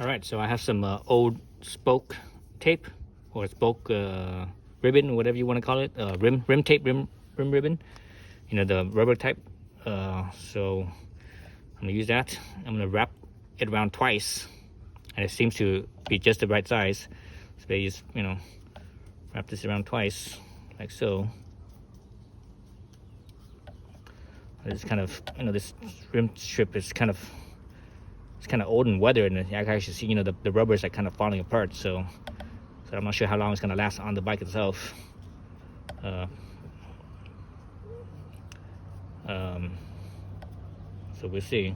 All right, so I have some old spoke tape or spoke ribbon, whatever you want to call it, rim tape, rim ribbon, you know, the rubber type. So I'm gonna use that. I'm gonna wrap it around twice, and it seems to be just the right size. So they just, you know, wrap this around twice, like so. It's kind of, you know, this rim strip is kind of, it's kind of old and weathered, and I can actually see, you know, the rubber is like kind of falling apart. So I'm not sure how long it's gonna last on the bike itself. So we'll see.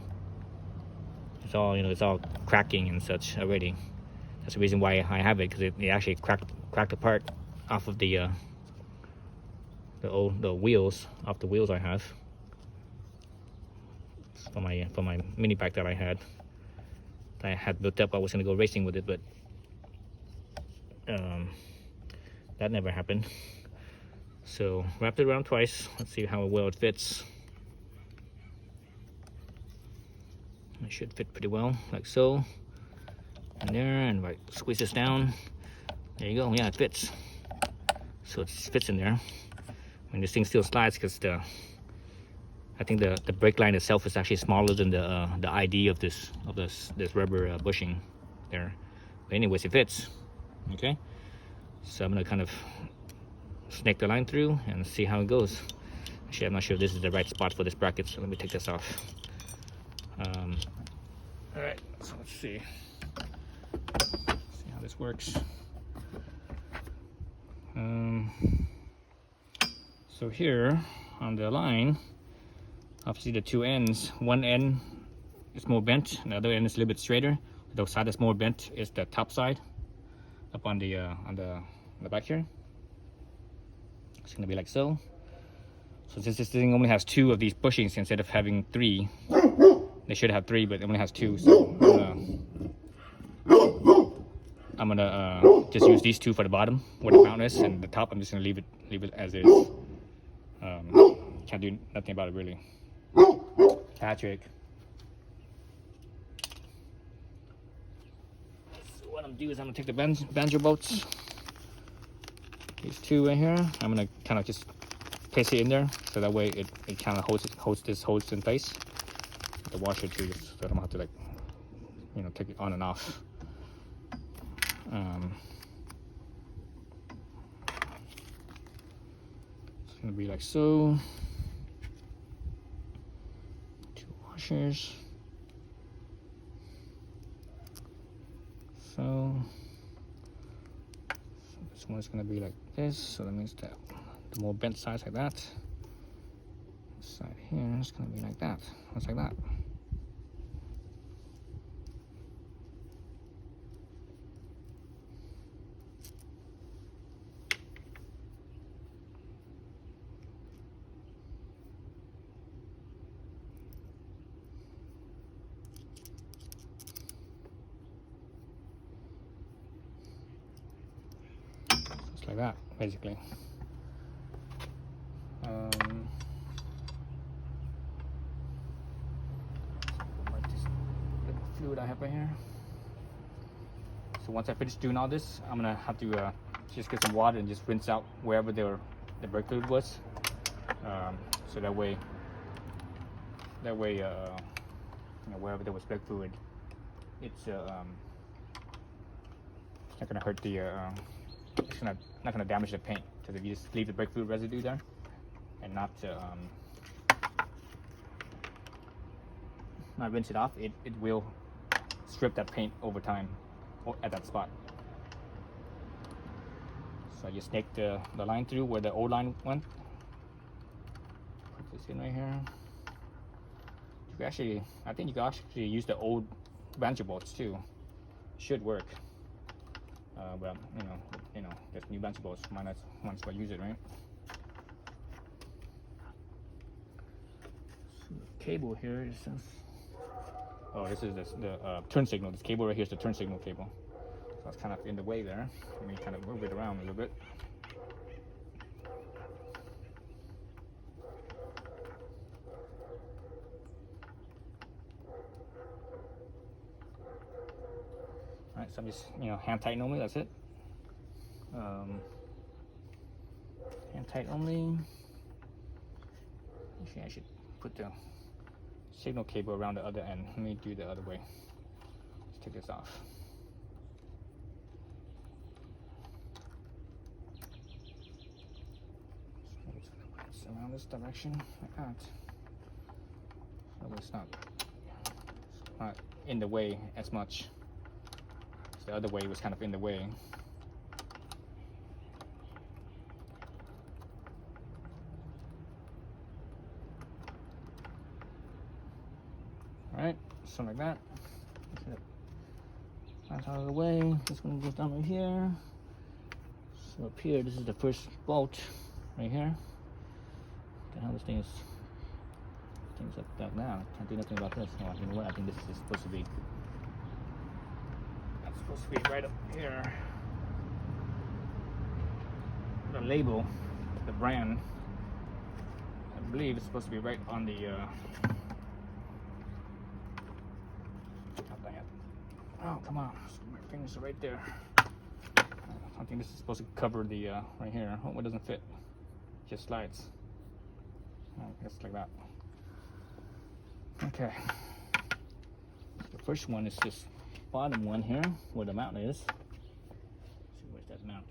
It's all, you know, it's all cracking and such already. That's the reason why I have it, because it actually cracked apart off of the wheels, off the wheels I have for my mini bike that I had built up. I was gonna go racing with it, but that never happened. So wrapped it around twice. Let's see how well it fits. It should fit pretty well, like so. And there, and right, squeeze this down. There you go. Yeah, it fits. So it fits in there. I mean, this thing still slides because I think the brake line itself is actually smaller than the ID of this rubber bushing there. But anyways, it fits. Okay. So I'm gonna kind of snake the line through and see how it goes. Actually, I'm not sure if this is the right spot for this bracket, so let me take this off. All right, so let's see how this works. So here on the line, obviously the two ends, one end is more bent, and the other end is a little bit straighter. The side that's more bent is the top side, up on the back here. It's gonna be like so. So since this thing only has two of these bushings instead of having three, they should have three, but it only has two. So I'm gonna just use these two for the bottom where the mount is, and the top I'm just gonna leave it as is. Can't do nothing about it really. Patrick. So what I'm gonna do is I'm gonna take the banjo bolts, these two right here. I'm gonna kind of just place it in there, so that way it kind of holds this in place. The washer too, so I don't have to, like, you know, take it on and off. It's gonna be like so. Two washers. So this one's gonna be like this. So that means that the more bent sides like that. This side here is gonna be like that. Just like that. Just like that, basically. Fluid I have right here. So once I finish doing all this, I'm gonna have to just get some water and just rinse out wherever the brake fluid was. So that way, you know, wherever there was brake fluid, it's not gonna hurt the it's not gonna damage the paint, because if you just leave the brake fluid residue there and not rinse it off, it will strip that paint over time at that spot. So I just snake the line through where the old line went. Put this in right here. You can actually, I think you can actually use the old banjo bolts too. Should work. But you know, there's new banjo bolts. Might as well use it, right? So the cable here is. Oh, this is the turn signal. This cable right here is the turn signal cable. So it's kind of in the way there. Let me kind of move it around a little bit. Alright, so I'm just, hand tight only, that's it. Hand tight only. Actually, I should put the signal cable around the other end. Let me do the other way. Let's take this off. It's around this direction, like that. So it's not in the way as much. The other way was kind of in the way. Alright, something like that. That's out of the way. This one goes down right here. So up here, this is the first bolt right here. What the hell, this thing's up back now. Can't do nothing about this. Oh, you know what? I think this is supposed to be. That's supposed to be right up here. The label, the brand. I believe it's supposed to be right on the. Oh, come on. My fingers are right there. I think this is supposed to cover the right here. Oh, it doesn't fit. Just slides. Oh, just like that. Okay. The first one is this bottom one here, where the mount is. Let's see, where's that mount?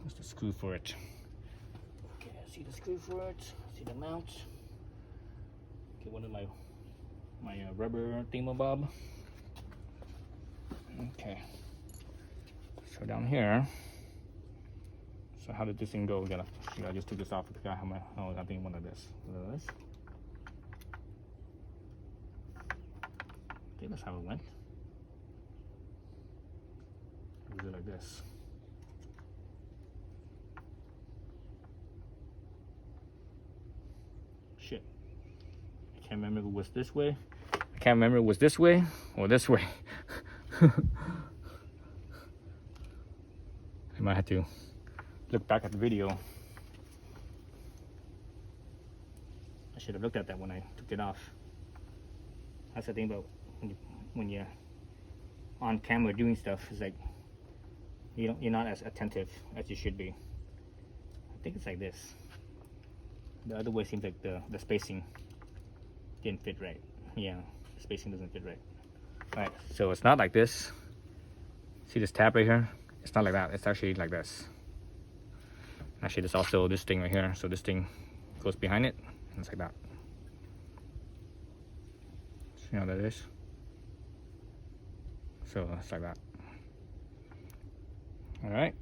Where's the screw for it? Okay, I see the screw for it. I see the mount. Okay, one of my rubber thingamabob. Okay, so down here, so how did this thing go? I just took this off because I have I think one of this. Okay, that's how it went. Or was it like this? Shit, I can't remember if it was this way. I can't remember if it was this way or this way. I might have to look back at the video. I should have looked at that when I took it off. That's the thing about when you're on camera doing stuff. It's like you're not as attentive as you should be. I think it's like this. The other way seems like the spacing didn't fit right. Yeah, the spacing doesn't fit right. Right, so it's not like this. See this tab right here? It's not like that. It's actually like this. Actually, there's also this thing right here. So this thing goes behind it, and it's like that. See how that is? So it's like that. All right.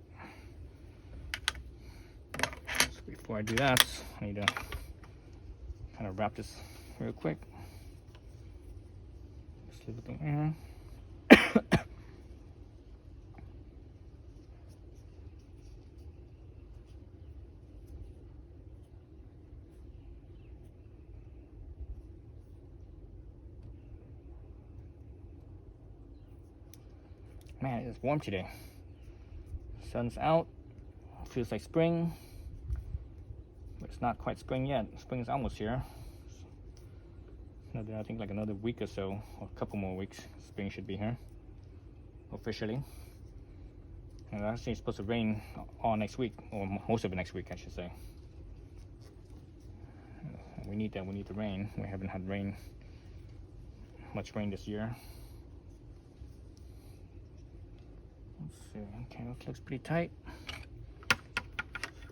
So before I do that, I need to kind of wrap this real quick. Just leave it there. Man, it's warm today. Sun's out. Feels like spring, but it's not quite spring yet. Spring is almost here. I think like another week or so, or a couple more weeks, spring should be here officially. And actually, it's supposed to rain all next week, or most of it next week, I should say. We need that. We need the rain. We haven't had much rain this year. Let's see. Okay, that looks pretty tight.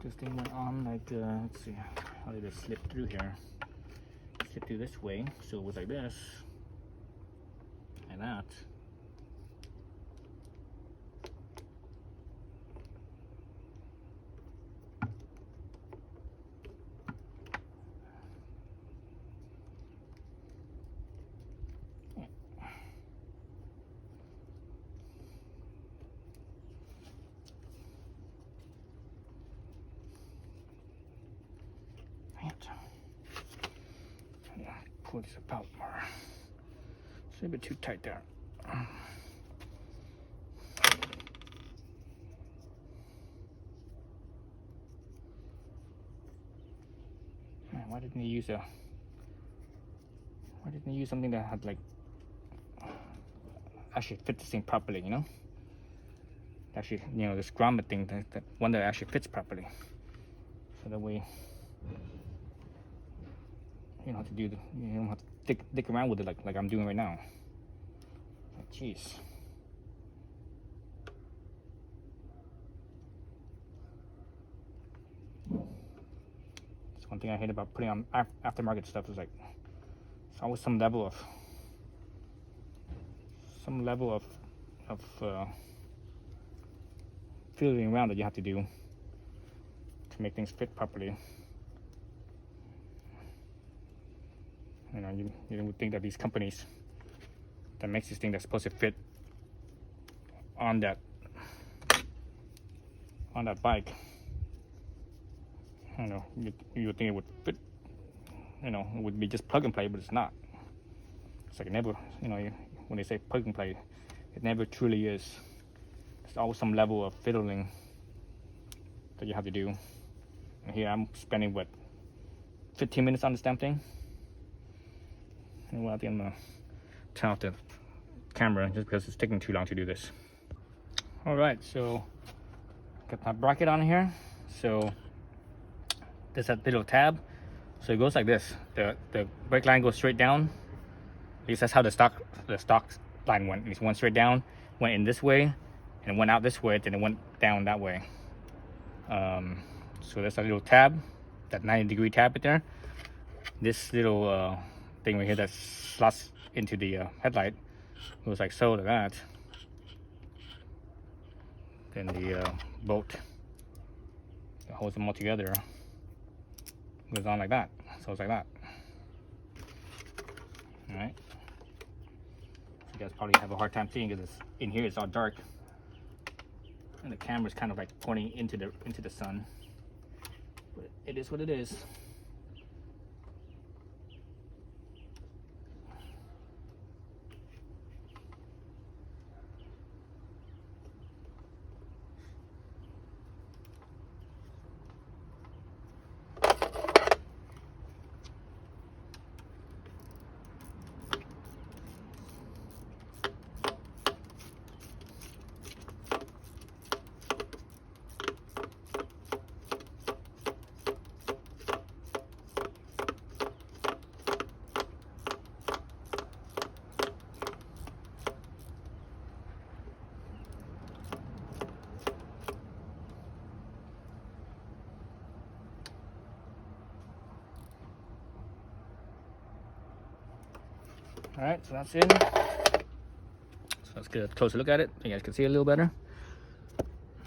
This thing went on like, let's see, how did it slip through here? Slip through this way, so it was like this and that. Pull this apart more. It's a bit too tight there. Man, why didn't you use something that had like actually fit this thing properly, you know. Actually, you know, this grommet thing, that one that actually fits properly. So that way, you don't have to do you don't have to dick around with it like I'm doing right now. Like, jeez. That's one thing I hate about putting on aftermarket stuff is like, it's always some level of fiddling around that you have to do to make things fit properly. You know, you would think that these companies that makes this thing that's supposed to fit on that bike, you know, you would think it would fit, you know, it would be just plug and play, but it's not. It's like it never, you know, when they say plug and play, it never truly is. There's always some level of fiddling that you have to do. And here I'm spending, what, 15 minutes on this damn thing? And well, I think I'm gonna turn off the camera just because it's taking too long to do this. Alright, so got my bracket on here. So there's that little tab. So it goes like this. The brake line goes straight down. At least that's how the stock line went. It went straight down, went in this way, and went out this way, then it went down that way. So there's a little tab, that 90-degree tab right there. This little thing right here that slots into the headlight goes like so, to that. Then the bolt that holds them all together goes on like that. So it's like that. Alright. You guys probably have a hard time seeing because in here it's all dark, and the camera's kind of like pointing into the sun. But it is what it is. All right, so that's in. So let's get a closer look at it so you guys can see it a little better.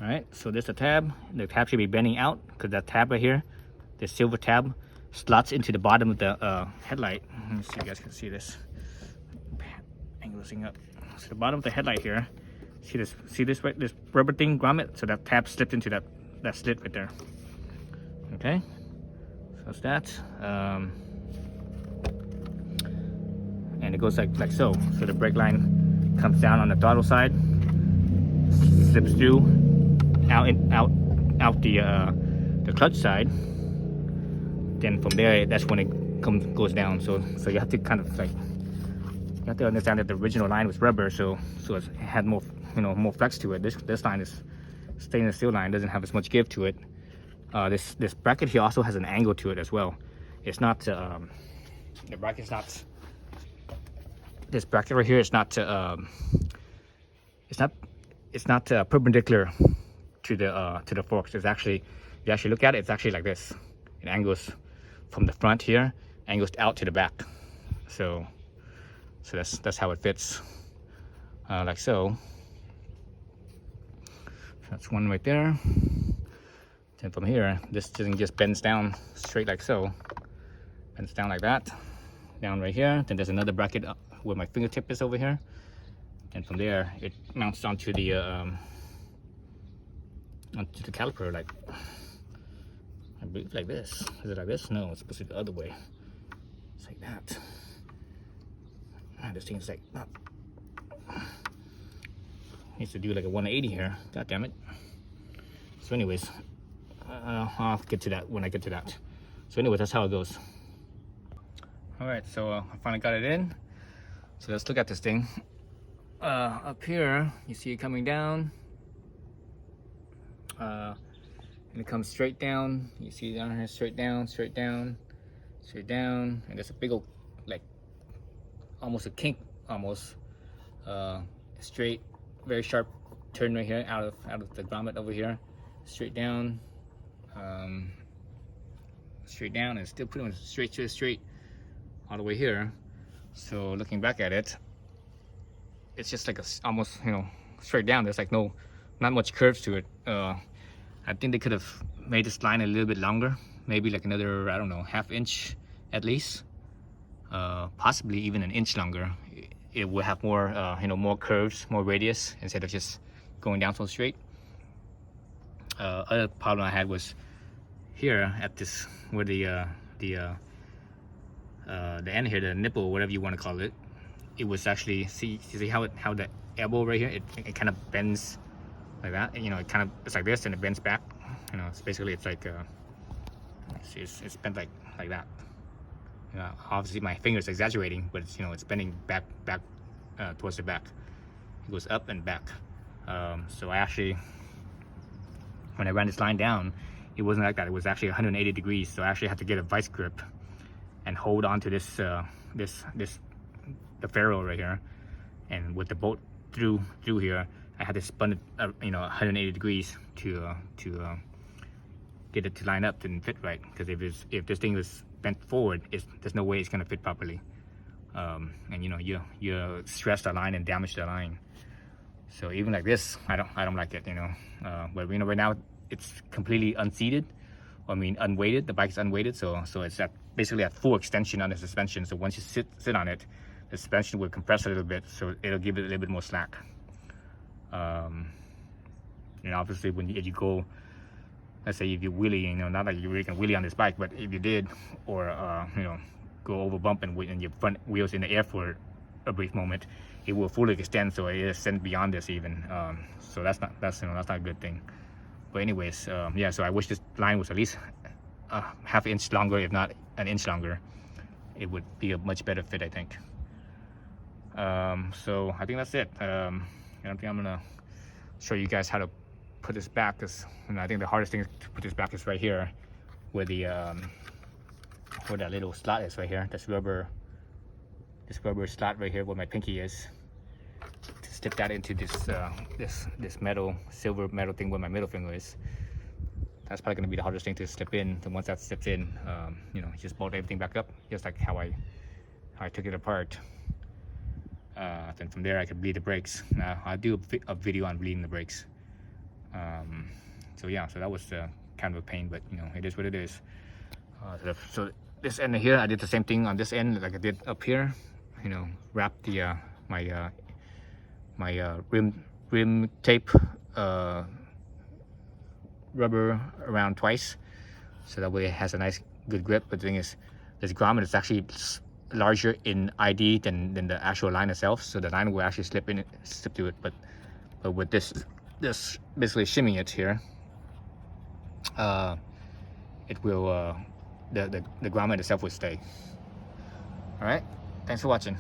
All right, so there's the tab. The tab should be bending out because that tab right here, the silver tab, slots into the bottom of the headlight. Let me see if you guys can see this. Angle this thing up. So the bottom of the headlight here, see this right, this rubber thing, grommet. So that tab slipped into that slit right there. Okay, so that's that. And it goes like so. So the brake line comes down on the throttle side, slips through, out the clutch side. Then from there, that's when it goes down. So you have to kind of like, you have to understand that the original line was rubber, so it had more, you know, more flex to it. This line is stainless steel line, doesn't have as much give to it. This bracket here also has an angle to it as well. It's not the bracket's not. This bracket right here is not it's not perpendicular to the forks. It's actually, if you actually look at it, it's actually like this. It angles from the front here, angles out to the back. So that's how it fits, like so. That's one right there. Then from here, this thing just bends down straight like so. Bends down like that, down right here. Then there's another bracket up where my fingertip is over here, and from there it mounts onto the caliper, like I believe like this. Is it like this? No, it's supposed to be the other way. It's like that. This thing's like not, needs to do like a 180 here. God damn it. So anyways, I'll get to that when I get to that. So anyways, that's how it goes. All right, so I finally got it in. So let's look at this thing. up here, you see it coming down. And it comes straight down. You see down here, straight down, straight down, straight down. And there's a big old, like, almost a kink, almost. Straight, very sharp turn right here out of the grommet over here. Straight down. Straight down, and still pretty much straight all the way here. So looking back at it, it's just like almost, you know, straight down. There's like not much curves to it. I think they could have made this line a little bit longer, maybe like another, I don't know, ½ inch at least, possibly even an inch longer. It will have more, you know, more curves, more radius, instead of just going down so straight. Other problem I had was here at this, where the end here, the nipple, whatever you want to call it, it was actually, see how the elbow right here, it kind of bends like that. You know, it's like this, and it bends back. You know, it's basically, it's like it's bent like that. You know, obviously my finger's exaggerating, but it's, you know, it's bending back towards the back. It goes up and back. So I actually, when I ran this line down, it wasn't like that. It was actually 180 degrees. So I actually had to get a vice grip and hold on to this the ferrule right here, and with the bolt through here, I had to spin it, you know, 180 degrees to get it to line up and fit right. Because if this thing was bent forward, there's no way it's gonna fit properly. And you know, you stress the line and damage the line. So even like this, I don't like it, you know. But you know, right now it's completely unseated. I mean, unweighted. The bike is unweighted, so it's basically at full extension on the suspension. So once you sit on it, the suspension will compress a little bit, so it'll give it a little bit more slack. And obviously, if you go, let's say if you wheelie, you know, not like you really can wheelie on this bike, but if you did, or you know, go over bump and your front wheels in the air for a brief moment, it will fully extend, so it extends beyond this even. So that's not a good thing. But anyways, yeah. So I wish this line was at least ½ inch longer, if not an inch longer. It would be a much better fit, I think. So I think that's it. I don't think I'm gonna show you guys how to put this back, because you know, I think the hardest thing to put this back is right here, where the where that little slot is right here. This rubber slot right here, where my pinky is. To slip that into this silver metal thing where my middle finger is. That's probably gonna be the hardest thing to slip in. And once that slips in, you know, just bolt everything back up, just like how I took it apart. Then from there I could bleed the brakes. I'll do a video on bleeding the brakes. So yeah, so that was kind of a pain, but you know, it is what it is. So this end here, I did the same thing on this end like I did up here. You know, wrap the my rim tape rubber around twice, so that way it has a nice good grip. But the thing is, this grommet is actually larger in ID than the actual line itself, so the line will actually slip to it. But with this basically shimming it here, it will the grommet itself will stay. All right, thanks for watching.